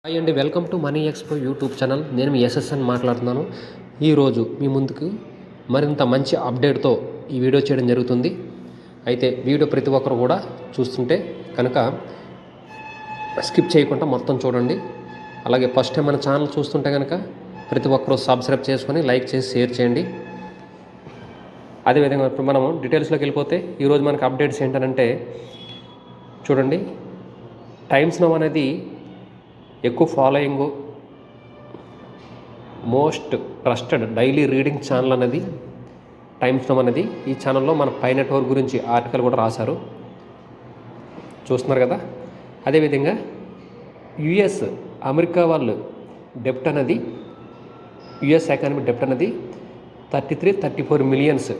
Hi అండి, welcome to money expo YouTube channel. నేను మీ SSN మాట్లాడుతున్నాను. ఈరోజు మీ ముందుకు మరింత మంచి అప్డేట్తో ఈ వీడియో చేయడం జరుగుతుంది. అయితే వీడియో ప్రతి ఒక్కరు కూడా చూస్తుంటే కనుక స్కిప్ చేయకుండా మొత్తం చూడండి. అలాగే ఫస్ట్ టైం మన ఛానల్ చూస్తుంటే కనుక ప్రతి ఒక్కరూ సబ్స్క్రైబ్ చేసుకొని లైక్ చేసి షేర్ చేయండి. అదేవిధంగా ఇప్పుడు మనం డీటెయిల్స్లోకి వెళ్ళిపోతే ఈరోజు మనకు అప్డేట్స్ ఏంటంటే చూడండి, టైమ్స్ నౌ అనేది ఎక్కువ following, most trusted daily reading channel అనేది టైమ్స్ నౌ అనేది. ఈ ఛానల్లో మన పై నెట్వర్క్ గురించి ఆర్టికల్ కూడా రాశారు, చూస్తున్నారు కదా. అదేవిధంగా యుఎస్ అమెరికా వాళ్ళు డెప్ట్ అనేది, యుఎస్ ఎకానమీ డెప్ట్ అనేది 34 మిలియన్స్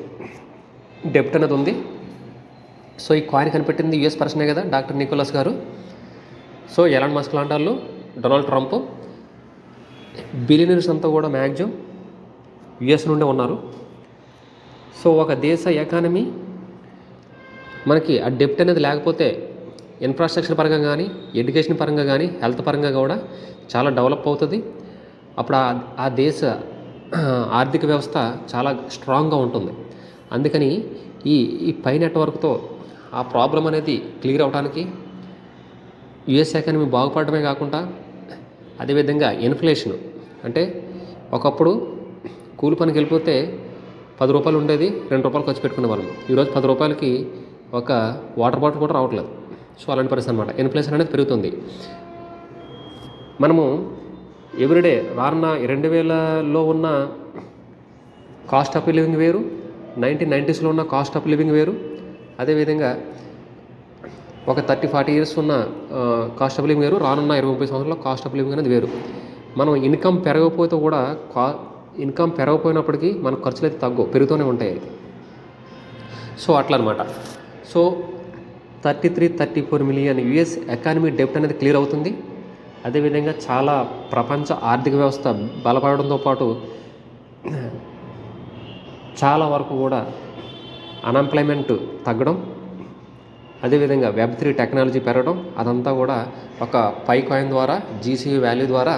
డెప్ట్ అనేది ఉంది. సో ఈ కాయిన్ కనిపెట్టింది యుఎస్ పర్సనే కదా, డాక్టర్ నికోలస్ గారు. సో ఎలాన్ మస్క్ లాంటి వాళ్ళు, డొనాల్డ్ ట్రంప్, బిలియనర్స్ అంతా కూడా మ్యాక్సిమం యుఎస్ నుండే ఉన్నారు. సో ఒక దేశ ఎకానమీ మనకి ఆ డెప్ట్ అనేది లేకపోతే ఇన్ఫ్రాస్ట్రక్చర్ పరంగా కానీ, ఎడ్యుకేషన్ పరంగా కానీ, హెల్త్ పరంగా కూడా చాలా డెవలప్ అవుతుంది. అప్పుడు ఆ దేశ ఆర్థిక వ్యవస్థ చాలా స్ట్రాంగ్గా ఉంటుంది. అందుకని ఈ పై నెట్వర్క్తో ఆ ప్రాబ్లం అనేది క్లియర్ అవడానికి, యుఎస్ ఎకానమీ బాగుపడమే కాకుండా అదేవిధంగా ఇన్ఫ్లేషన్ అంటే ఒకప్పుడు కూలి పనికి వెళ్ళిపోతే 10 రూపాయలు ఉండేది, 2 రూపాయలు ఖర్చు పెట్టుకునే వాళ్ళం. ఈరోజు 10 రూపాయలకి ఒక వాటర్ బాటిల్ కూడా రావట్లేదు. సో అలాంటి పరిస్థితి అనమాట. ఇన్ఫ్లేషన్ అనేది పెరుగుతుంది. మనము ఎవ్రీడే రానున్న 2000లో ఉన్న కాస్ట్ ఆఫ్ లివింగ్ వేరు, 1990స్లో ఉన్న కాస్ట్ ఆఫ్ లివింగ్ వేరు. అదేవిధంగా ఒక 30-40 ఇయర్స్ ఉన్న కాస్ట్ ఆఫ్ లివింగ్ వేరు, రానున్న 20-30 సంవత్సరాల్లో కాస్ట్ ఆఫ్ లివింగ్ అనేది వేరు. మనం ఇన్కమ్ పెరగకపోతే కూడా ఇన్కమ్ పెరగకపోయినప్పటికీ మన ఖర్చులు అయితే తగ్గవు, పెరుగుతూనే ఉంటాయి. సో అట్లా అనమాట. సో 34 మిలియన్ యుఎస్ ఎకానమీ డెప్ట్ అనేది క్లియర్ అవుతుంది. అదేవిధంగా చాలా ప్రపంచ ఆర్థిక వ్యవస్థ బలపడడంతో పాటు చాలా వరకు కూడా అన్ఎంప్లాయ్మెంట్ తగ్గడం, అదేవిధంగా వెబ్3 టెక్నాలజీ పెరగడం, అదంతా కూడా ఒక పై కాయిన్ ద్వారా, జీసీవీ వాల్యూ ద్వారా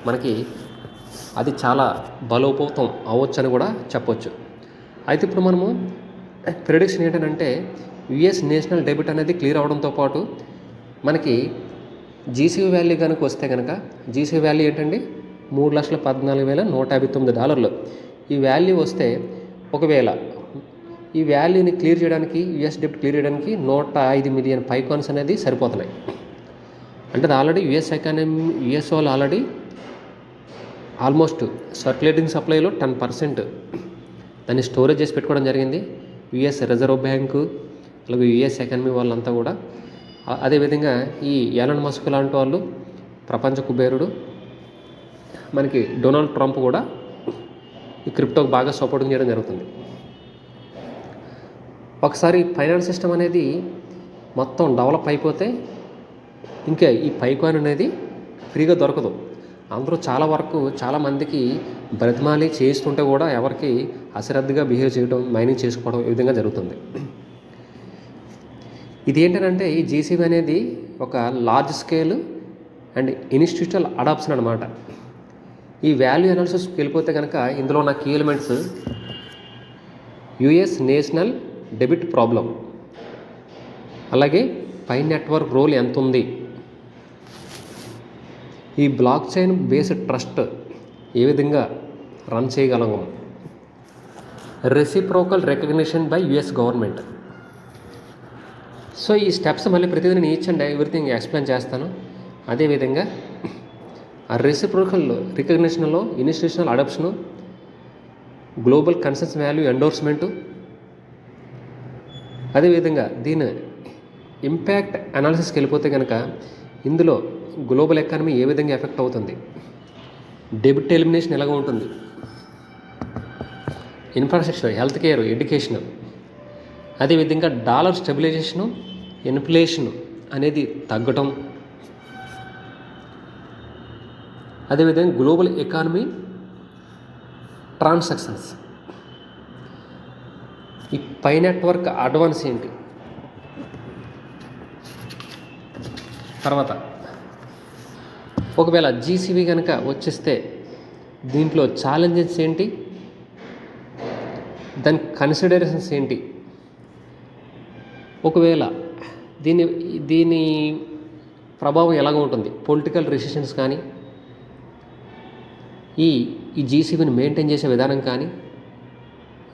మనకి అది చాలా బలోపేతం అవ్వచ్చు అని కూడా చెప్పొచ్చు. అయితే ఇప్పుడు మనము ప్రిడిక్షన్ ఏంటంటే యుఎస్ నేషనల్ డెబిట్ అనేది క్లియర్ అవడంతో పాటు మనకి జీసీవీ వాల్యూ కనుక వస్తే కనుక, జీసీవీ వాల్యూ ఏంటండి $3,14,159. ఈ వాల్యూ వస్తే ఒకవేళ ఈ వాల్యూని క్లియర్ చేయడానికి, యుఎస్ డెప్ట్ క్లియర్ చేయడానికి 105 మిలియన్ పై కాయిన్స్ అనేది సరిపోతున్నాయి. అంటే అది ఆల్రెడీ యుఎస్ వాళ్ళు ఆల్రెడీ ఆల్మోస్ట్ సర్క్యులేటింగ్ సప్లైలో 10% దాన్ని స్టోరేజ్ చేసి పెట్టుకోవడం జరిగింది. యుఎస్ రిజర్వ్ బ్యాంకు అలాగే యుఎస్ ఎకానమీ వాళ్ళంతా కూడా. అదేవిధంగా ఈ ఎలాన్ మస్క్ లాంటి వాళ్ళు, ప్రపంచ కుబేరుడు మనకి డొనాల్డ్ ట్రంప్ కూడా ఈ క్రిప్టోకి బాగా సపోర్టింగ్ చేయడం జరుగుతుంది. ఒకసారి ఫైనాన్స్ సిస్టమ్ అనేది మొత్తం డెవలప్ అయిపోతే ఇంకా ఈ పై కాయిన్ అనేది ఫ్రీగా దొరకదు. అందరూ చాలా వరకు చాలామందికి బ్రతిమాలి చేస్తుంటే కూడా ఎవరికి అశ్రద్ధగా బిహేవ్ చేయడం, మైనింగ్ చేసుకోవడం ఈ విధంగా జరుగుతుంది. ఇది ఏంటంటే ఈ జీసీబీ అనేది ఒక large scale and institutional adoption అనమాట. ఈ వాల్యూ అనాలిసిస్కి వెళ్ళిపోతే కనుక ఇందులో ఉన్న key elements US national debit problem, అలాగే పై నెట్వర్క్ రోల్ ఎంత ఉంది, ఈ బ్లాక్ చైన్ బేస్డ్ ట్రస్ట్ ఏ విధంగా రన్ చేయగలము, reciprocal recognition by US government. So ఈ స్టెప్స్ మళ్ళీ ప్రతిదీ నేను ఈచ్ అండ్ ఎవ్రీథింగ్ ఎక్స్ప్లెయిన్ చేస్తాను. అదేవిధంగా ఆ రెసిప్రోకల్ రికగ్నిషన్లో institutional adoption, global consensus value endorsement, అదేవిధంగా దీని ఇంపాక్ట్ అనాలిసిస్కి వెళ్ళిపోతే కనుక ఇందులో గ్లోబల్ ఎకానమీ ఏ విధంగా ఎఫెక్ట్ అవుతుంది, డెబిట్ ఎలిమినేషన్ ఎలాగ ఉంటుంది, ఇన్ఫ్రాస్ట్రక్చర్, హెల్త్ కేర్, ఎడ్యుకేషన్, అదేవిధంగా డాలర్ స్టెబిలైజేషను, ఇన్ఫ్లేషన్ అనేది తగ్గటం, అదేవిధంగా గ్లోబల్ ఎకానమీ ట్రాన్సాక్షన్స్, ఈ పై నెట్వర్క్ అడ్వాన్స్ ఏంటి, తర్వాత ఒకవేళ జీసీబీ కనుక వచ్చేస్తే దీంట్లో ఛాలెంజెస్ ఏంటి, దాని కన్సిడరేషన్స్ ఏంటి, ఒకవేళ దీని ప్రభావం ఎలాగ ఉంటుంది, పొలిటికల్ రిసిషన్స్ కానీ, ఈ జీసీబీని మెయింటైన్ చేసే విధానం కానీ,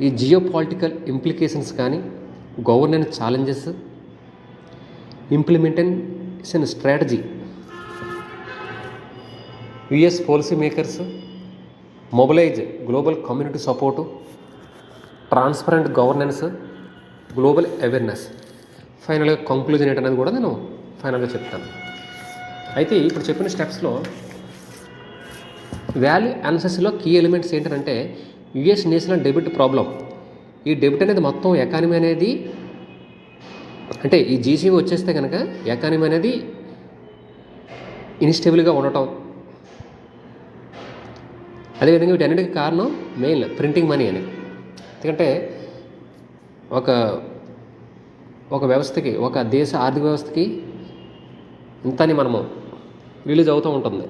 ఈ జియో పొలిటికల్ ఇంప్లికేషన్స్ కానీ, governance challenges, implementation strategy, US policy makers, mobilize global community support, transparent governance, global awareness, ఫైనల్గా కంక్లూజన్ ఏంటనేది కూడా నేను ఫైనల్గా చెప్తాను. అయితే ఇప్పుడు చెప్పిన స్టెప్స్లో వాల్యూ అనాలిసిస్లో కీ ఎలిమెంట్స్ ఏంటంటే యుఎస్ నేషనల్ డెబిట్ ప్రాబ్లం. ఈ డెబిట్ అనేది మొత్తం ఎకానమీ అనేది, అంటే ఈ జీసీబీ వచ్చేస్తే కనుక ఎకానమీ అనేది ఇన్స్టేబుల్గా ఉండటం, అదేవిధంగా వీటన్నిటికీ కారణం మెయిన్ ప్రింటింగ్ మనీ అని. ఎందుకంటే ఒక వ్యవస్థకి, ఒక దేశ ఆర్థిక వ్యవస్థకి ఇంతని మనము రిలీజ్ అవుతూ ఉంటుంది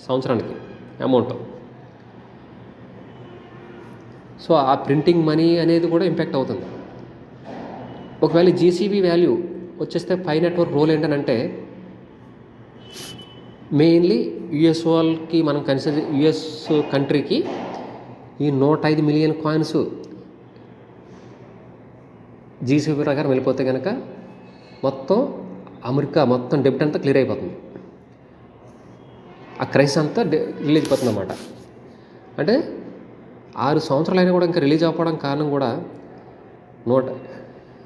సంవత్సరానికి అమౌంట్. సో ఆ ప్రింటింగ్ మనీ అనేది కూడా ఇంపాక్ట్ అవుతుంది. ఒకవేళ జీసీబీ వాల్యూ వచ్చేస్తే పై నెట్వర్క్ రోల్ ఏంటంటే మెయిన్లీ యుఎస్ వాళ్ళకి మనం కన్సిడర్ యుఎస్ కంట్రీకి ఈ 105 మిలియన్ కాయిన్స్ జీసీబీ ప్రకారం వెళ్ళిపోతే కనుక మొత్తం అమెరికా మొత్తం డెబ్ట్ అంతా క్లియర్ అయిపోతుంది. ఆ క్రైసిస్ అంతా రిలీజ్ అయిపోతుంది అన్నమాట. అంటే 6 సంవత్సరాలైనా కూడా ఇంకా రిలీజ్ అవ్వడం కారణం కూడా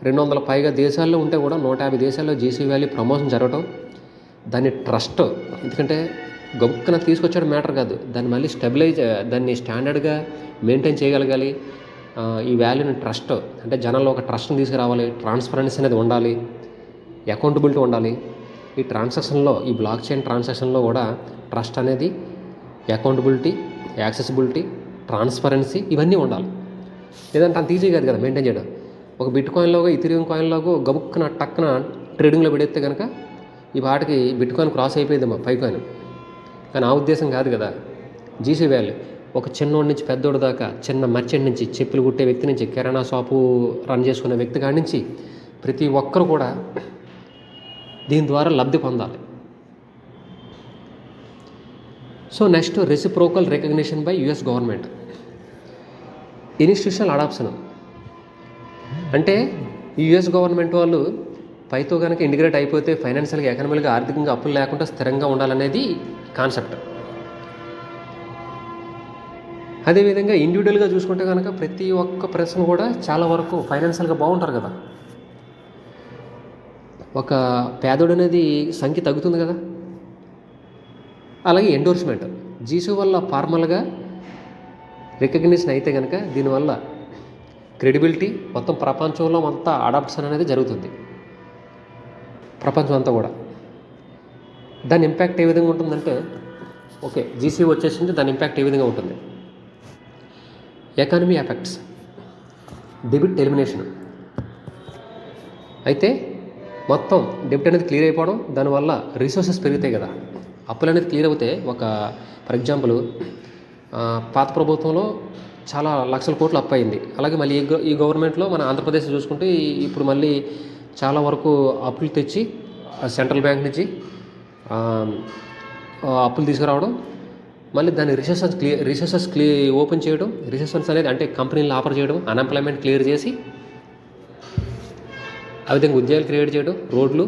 200 పైగా దేశాల్లో ఉంటే కూడా 150 దేశాల్లో జీసీబీ వాల్యూ ప్రమోషన్ జరగటం, దాన్ని ట్రస్ట్, ఎందుకంటే గొప్పన తీసుకొచ్చడం మ్యాటర్ కాదు, దాన్ని మళ్ళీ దాన్ని స్టాండర్డ్గా మెయింటైన్ చేయగలగాలి. ఈ వాల్యూని ట్రస్ట్ అంటే జనాల్లో ఒక ట్రస్ట్ని తీసుకురావాలి, ట్రాన్స్పరెన్సీ అనేది ఉండాలి, అకౌంటబిలిటీ ఉండాలి. ఈ ట్రాన్సాక్షన్లో, ఈ బ్లాక్ చైన్ ట్రాన్సాక్షన్లో కూడా ట్రస్ట్ అనేది, అకౌంటబిలిటీ, యాక్సెసిబిలిటీ, ట్రాన్స్పరెన్సీ ఇవన్నీ ఉండాలి. లేదంటే అంత ఈజీ కాదు కదా మెయింటైన్ చేయడం. ఒక బిట్ కాయిన్లోగో ఇథీరియం కాయిన్లోగో గబుక్కున టక్కున ట్రేడింగ్లో పెడితే కనుక ఈ వాటికి బిట్ కాయిన్ క్రాస్ అయిపోయిందమ్మా పై కాయిన్. కానీ ఆ ఉద్దేశం కాదు కదా. జీసీ వాల్యూ ఒక చిన్నోడి నుంచి పెద్దోడి దాకా, చిన్న మర్చెంట్ నుంచి, చెప్పులు కుట్టే వ్యక్తి నుంచి, కిరాణా షాపు రన్ చేసుకునే వ్యక్తి కాడి నుంచి ప్రతి ఒక్కరు కూడా దీని ద్వారా లబ్ధి పొందాలి. So next reciprocal recognition by US government, institutional adoption. అంటే యుఎస్ గవర్నమెంట్ వాళ్ళు పైతో కనుక ఇంటిగ్రేట్ అయిపోతే ఫైనాన్షియల్గా, ఎకనామిక్గా, ఆర్థికంగా అప్పులు లేకుండా స్థిరంగా ఉండాలనేది కాన్సెప్ట్. అదేవిధంగా ఇండివిజువల్గా చూసుకుంటే కనుక ప్రతి ఒక్క పర్సన్ కూడా చాలా వరకు ఫైనాన్షియల్గా బాగుంటారు కదా. ఒక పేదోడు అనేది సంఖ్య తగ్గుతుంది కదా. అలాగే ఎండోర్స్మెంట్ జీసీ వల్ల ఫార్మల్గా రికగ్నిషన్ అయితే కనుక దీనివల్ల క్రెడిబిలిటీ మొత్తం ప్రపంచంలో అంతా అడాప్షన్ అనేది జరుగుతుంది. ప్రపంచం అంతా కూడా దాని ఇంపాక్ట్ ఏ విధంగా ఉంటుందంటే, ఓకే జీసీ వచ్చేసింది, దాని ఇంపాక్ట్ ఏ విధంగా ఉంటుంది. Economy effects, debit elimination. అయితే మొత్తం డెబిట్ అనేది క్లియర్ అయిపోవడం, దానివల్ల రిసోర్సెస్ పెరుగుతాయి కదా. అప్పులు అనేది క్లియర్ అవుతే, ఫర్ ఎగ్జాంపుల్ పాత ప్రభుత్వంలో చాలా లక్షల కోట్లు అప్పు అయింది. అలాగే మళ్ళీ ఈ గవర్నమెంట్లో మన ఆంధ్రప్రదేశ్ చూసుకుంటే ఇప్పుడు మళ్ళీ చాలా వరకు అప్పులు తెచ్చి సెంట్రల్ బ్యాంక్ నుంచి అప్పులు తీసుకురావడం, మళ్ళీ దాన్ని రిసోర్సెస్ ఓపెన్ చేయడం, రిసోర్సెస్ అనేది అంటే కంపెనీలను ఆఫర్ చేయడం, అన్ఎంప్లాయ్మెంట్ క్లియర్ చేసి ఆ విధంగా ఉద్యోగాలు క్రియేట్ చేయడం, రోడ్లు,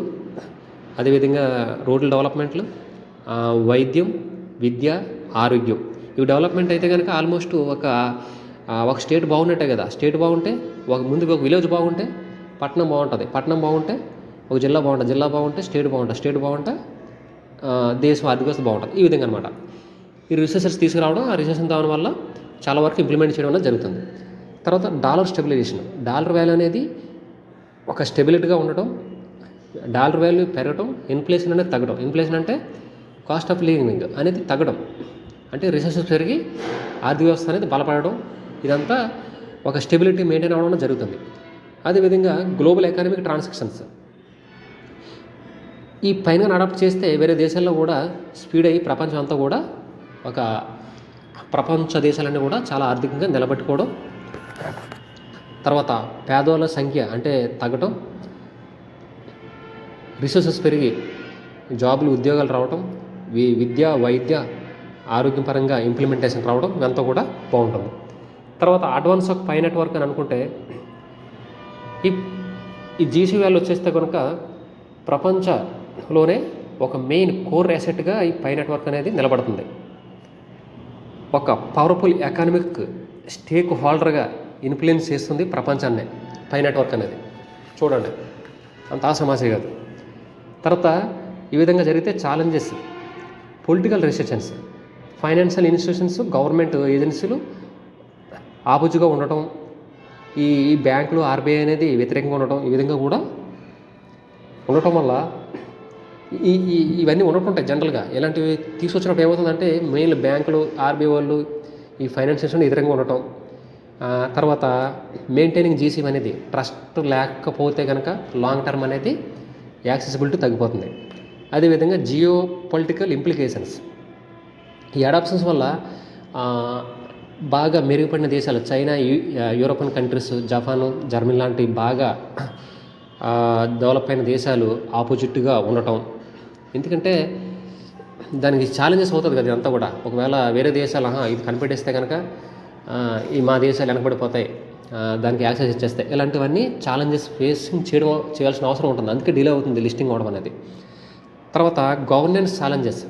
అదేవిధంగా రోడ్ల డెవలప్మెంట్లు, వైద్యం, విద్య, ఆరోగ్యం ఇవి డెవలప్మెంట్ అయితే కనుక ఆల్మోస్ట్ ఒక స్టేట్ బాగున్నట్టే కదా. స్టేట్ బాగుంటే ముందుకు ఒక విలేజ్ బాగుంటే పట్టణం బాగుంటుంది, పట్టణం బాగుంటే ఒక జిల్లా బాగుంటుంది, జిల్లా బాగుంటే స్టేట్ బాగుంటుంది, స్టేట్ బాగుంటే దేశం ఆర్థిక వ్యవస్థ బాగుంటుంది. ఈ విధంగా అనమాట ఈ రిసోర్సెస్ తీసుకురావడం, ఆ రిసోర్సెస్ దాని వల్ల చాలా వరకు ఇంప్లిమెంట్ చేయడం అనేది జరుగుతుంది. తర్వాత డాలర్ స్టెబిలైజేషన్, డాలర్ వాల్యూ అనేది ఒక స్టెబిలిటీగా ఉండటం, డాలర్ వాల్యూ పెరగడం, ఇన్ఫ్లేషన్ అనేది తగ్గడం. ఇన్ఫ్లేషన్ అంటే కాస్ట్ ఆఫ్ లివింగ్ అనేది తగ్గడం, అంటే రిసోర్సెస్ పెరిగి ఆర్థిక వ్యవస్థ అనేది బలపడడం, ఇదంతా ఒక స్టెబిలిటీ మెయింటైన్ అవ్వడం జరుగుతుంది. అదేవిధంగా గ్లోబల్ ఎకానమిక్ ట్రాన్సాక్షన్స్, ఈ పైన అడాప్ట్ చేస్తే వేరే దేశాల్లో కూడా స్పీడ్ అయ్యి ప్రపంచం అంతా కూడా ఒక ప్రపంచ దేశాలన్నీ కూడా చాలా ఆర్థికంగా నిలబెట్టుకోవడం, తర్వాత పేదోళ్ళ సంఖ్య అంటే తగ్గటం, రిసోర్సెస్ పెరిగి జాబులు ఉద్యోగాలు రావటం, విద్య వైద్య ఆరోగ్యపరంగా ఇంప్లిమెంటేషన్ రావడం ఇదంతా కూడా బాగుంటుంది. తర్వాత అడ్వాన్స్ ఆఫ్ పై నెట్వర్క్ అని అనుకుంటే ఈ జీసీ వ్యాల్యూ వచ్చేస్తే కనుక ప్రపంచంలోనే ఒక మెయిన్ కోర్ అసెట్గా ఈ పై నెట్వర్క్ అనేది నిలబడుతుంది. ఒక పవర్ఫుల్ ఎకనామిక్ స్టేక్ హోల్డర్గా ఇన్ఫ్లుయెన్స్ చేస్తుంది ప్రపంచాన్ని పై నెట్వర్క్ అనేది. చూడండి, అంత ఆసమాసే కాదు. తర్వాత ఈ విధంగా జరిగితే challenges, political restrictions, financial institutions, government ఏజెన్సీలు ఆబుజుగా ఉండటం, ఈ బ్యాంకులు ఆర్బీఐ అనేది వ్యతిరేకంగా ఉండటం, ఈ విధంగా కూడా ఉండటం వల్ల ఇవన్నీ ఉండటుంటాయి. జనరల్గా ఇలాంటివి తీసుకొచ్చినప్పుడు ఏమవుతుందంటే మెయిన్ బ్యాంకులు ఆర్బీఐ వాళ్ళు ఈ ఫైనాన్స్ ఇన్స్టిట్యూషన్ ఎదురంగా ఉండటం, తర్వాత మెయింటైనింగ్ జీసీ అనేది ట్రస్ట్ లేకపోతే కనుక లాంగ్ టర్మ్ అనేది యాక్సెసిబిలిటీ తగ్గిపోతుంది. అదేవిధంగా జియో పొలిటికల్ ఇంప్లికేషన్స్, ఈ అడాప్షన్స్ వల్ల బాగా మెరుగుపడిన దేశాలు China, European countries, Japan, Germany లాంటి బాగా డెవలప్ అయిన దేశాలు ఆపోజిట్గా ఉండటం. ఎందుకంటే దానికి ఛాలెంజెస్ అవుతుంది కదా ఇదంతా కూడా. ఒకవేళ వేరే దేశాలు ఇది కనిపెట్టేస్తే కనుక ఈ మా దేశాలు వెనకబడిపోతాయి, దానికి యాక్సెస్ ఇచ్చేస్తాయి, ఇలాంటివన్నీ ఛాలెంజెస్ ఫేసింగ్ చేయాల్సిన అవసరం ఉంటుంది. అందుకే డిలే అవుతుంది లిస్టింగ్ అవడం అనేది. తర్వాత గవర్నెన్స్ ఛాలెంజెస్,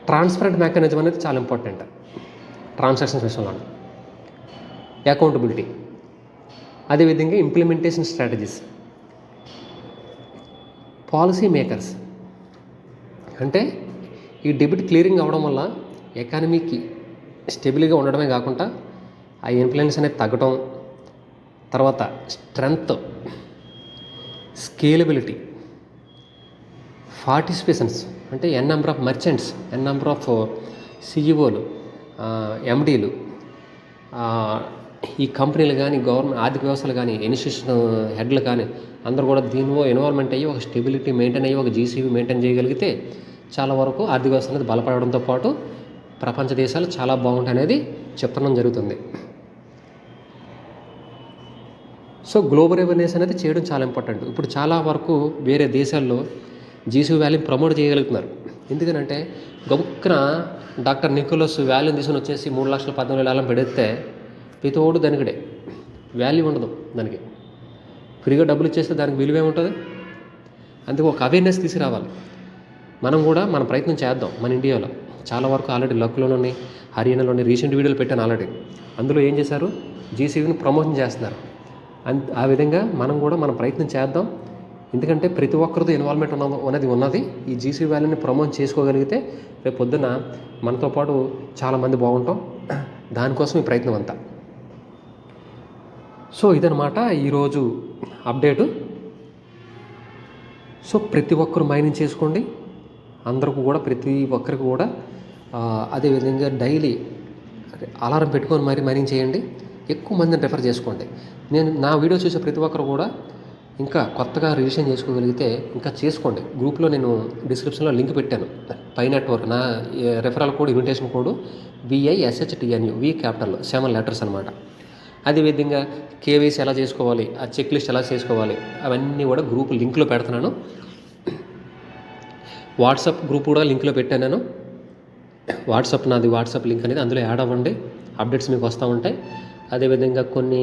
ట్రాన్స్పరెంట్ మెకానిజం అనేది చాలా ఇంపార్టెంట్ ట్రాన్సాక్షన్స్ విషయంలో. అకౌంటబిలిటీ, అదేవిధంగా ఇంప్లిమెంటేషన్ స్ట్రాటజీస్, పాలసీ మేకర్స్. అంటే ఈ డెబిట్ క్లియరింగ్ అవ్వడం వల్ల ఎకానమీకి స్టెబిల్గా ఉండడమే కాకుండా ఆ ఇన్ఫ్లుయెన్స్ అనేది తగ్గడం, తర్వాత స్ట్రెంగ్త్, స్కేలబిలిటీ, పార్టిసిపేషన్స్ అంటే N number of merchants, N number of సిఇఓలు, ఎండీలు, ఈ కంపెనీలు కానీ గవర్నమెంట్ ఆర్థిక వ్యవస్థలు కానీ ఇన్స్టిట్యూషన్ హెడ్లు కానీ అందరూ కూడా దీనిలో ఇన్వాల్వ్మెంట్ అయ్యి ఒక స్టెబిలిటీ మెయింటైన్ అయ్యి ఒక జీసీబీ మెయింటైన్ చేయగలిగితే చాలా వరకు ఆర్థిక వ్యవస్థ అనేది బలపడడంతో పాటు ప్రపంచ దేశాలు చాలా బాగుంటాయి అనేది చెప్పడం జరుగుతుంది. సో గ్లోబల్ అవేర్నెస్ అనేది చేయడం చాలా ఇంపార్టెంట్. ఇప్పుడు చాలా వరకు వేరే దేశాల్లో జీసీబీ వాల్యూని ప్రమోట్ చేయగలుగుతున్నారు. ఎందుకనంటే గబుక్కున డాక్టర్ నికోలస్ వాల్యూని తీసుకుని వచ్చేసి 3,14,000 పెడితే ప్రతివాడు దానికిడే వాల్యూ ఉండదు, దానికి ఫ్రీగా డబ్బులు ఇచ్చేస్తే దానికి విలువ ఏముంటుంది. అందుకే ఒక అవేర్నెస్ తీసుకురావాలి. మనం కూడా మన ప్రయత్నం చేద్దాం. మన ఇండియాలో చాలా వరకు ఆల్రెడీ లక్లోని, హర్యానాలోని రీసెంట్ వీడియోలు పెట్టాను ఆల్రెడీ. అందులో ఏం చేశారు, జీసీబీని ప్రమోషన్ చేస్తున్నారు. ఆ విధంగా మనం కూడా మన ప్రయత్నం చేద్దాం. ఎందుకంటే ప్రతి ఒక్కరితో ఇన్వాల్వ్మెంట్ ఉన్నది. ఈ జీసీబీ వాల్యూని ప్రమోట్ చేసుకోగలిగితే రేపు పొద్దున మనతో పాటు చాలామంది బాగుంటాం. దానికోసం ఈ ప్రయత్నం అంతా. సో ఇదనమాట ఈరోజు అప్డేటు. సో ప్రతి ఒక్కరు మైనింగ్ చేసుకోండి. అందరికీ కూడా ప్రతి ఒక్కరికి కూడా అదేవిధంగా డైలీ అలారం పెట్టుకొని మైనింగ్ చేయండి. ఎక్కువ మందిని రెఫర్ చేసుకోండి. నా వీడియో చూసే ప్రతి ఒక్కరు కూడా ఇంకా కొత్తగా రిజిస్ట్రేషన్ చేసుకోగలిగితే ఇంకా చేసుకోండి. గ్రూప్లో నేను డిస్క్రిప్షన్లో లింక్ పెట్టాను. పై నెట్వర్క్ నా referral code, invitation code VISHTNU, V క్యాపిటల్లో 7 letters అనమాట. అదేవిధంగా కేవైసీ ఎలా చేసుకోవాలి, ఆ చెక్ లిస్ట్ ఎలా చేసుకోవాలి, అవన్నీ కూడా గ్రూప్ లింక్లో పెడుతున్నాను. వాట్సాప్ గ్రూప్ కూడా లింక్లో పెట్టాను నేను. నాది వాట్సాప్ లింక్ అనేది అందులో యాడ్ అవ్వండి. అప్డేట్స్ మీకు వస్తూ ఉంటాయి. అదేవిధంగా కొన్ని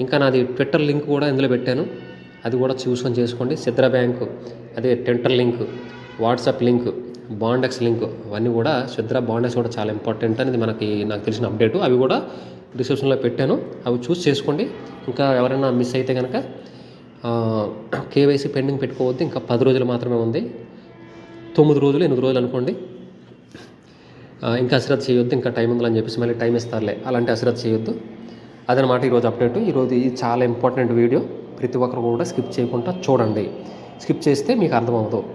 ఇంకా నాది ట్విట్టర్ లింక్ కూడా ఇందులో పెట్టాను. అది కూడా చూసుకొని చేసుకోండి. సిద్రా బ్యాంకు, అదే ట్విట్టర్ లింక్, వాట్సాప్ లింక్, బాండెక్స్ లింక్, అవన్నీ కూడా సిద్రా బాండెక్స్ కూడా చాలా ఇంపార్టెంట్ అనేది నాకు తెలిసిన అప్డేటు. అవి కూడా డిస్క్రిప్షన్లో పెట్టాను. అవి చూసి చేసుకోండి. ఇంకా ఎవరైనా మిస్ అయితే కనుక కేవైసీ పెండింగ్ పెట్టుకోవద్దు. ఇంకా 10 రోజులు మాత్రమే ఉంది. 9 రోజులు 8 రోజులు అనుకోండి. ఇంకా అశ్రద్ధ చేయొద్దు. ఇంకా టైం ఉందని చెప్పేసి మళ్ళీ టైం ఇస్తారులే, అలాంటి అశ్రద్ధ చేయొద్దు. అదనమాట ఈరోజు అప్డేటు. ఈరోజు ఇది చాలా ఇంపార్టెంట్ వీడియో. ప్రతి ఒక్కరు కూడా స్కిప్ చేయకుండా చూడండి. స్కిప్ చేస్తే మీకు అర్థమవుతుంది.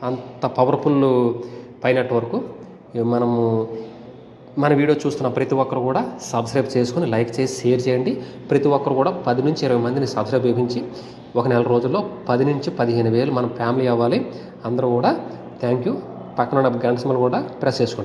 అంత పవర్ఫుల్ పై నెట్వర్క్. మనము మన వీడియో చూస్తున్న ప్రతి ఒక్కరు కూడా సబ్స్క్రైబ్ చేసుకొని లైక్ చేసి షేర్ చేయండి. ప్రతి ఒక్కరు కూడా 10 నుంచి 20 మందిని సబ్స్క్రైబ్ చేయించి ఒక నెల రోజుల్లో 10 నుంచి 15 వేలు మన ఫ్యామిలీ అవ్వాలి. అందరూ కూడా థ్యాంక్ యూ. పక్కన ఉన్న గంట సింబల్ కూడా ప్రెస్ చేసుకోండి.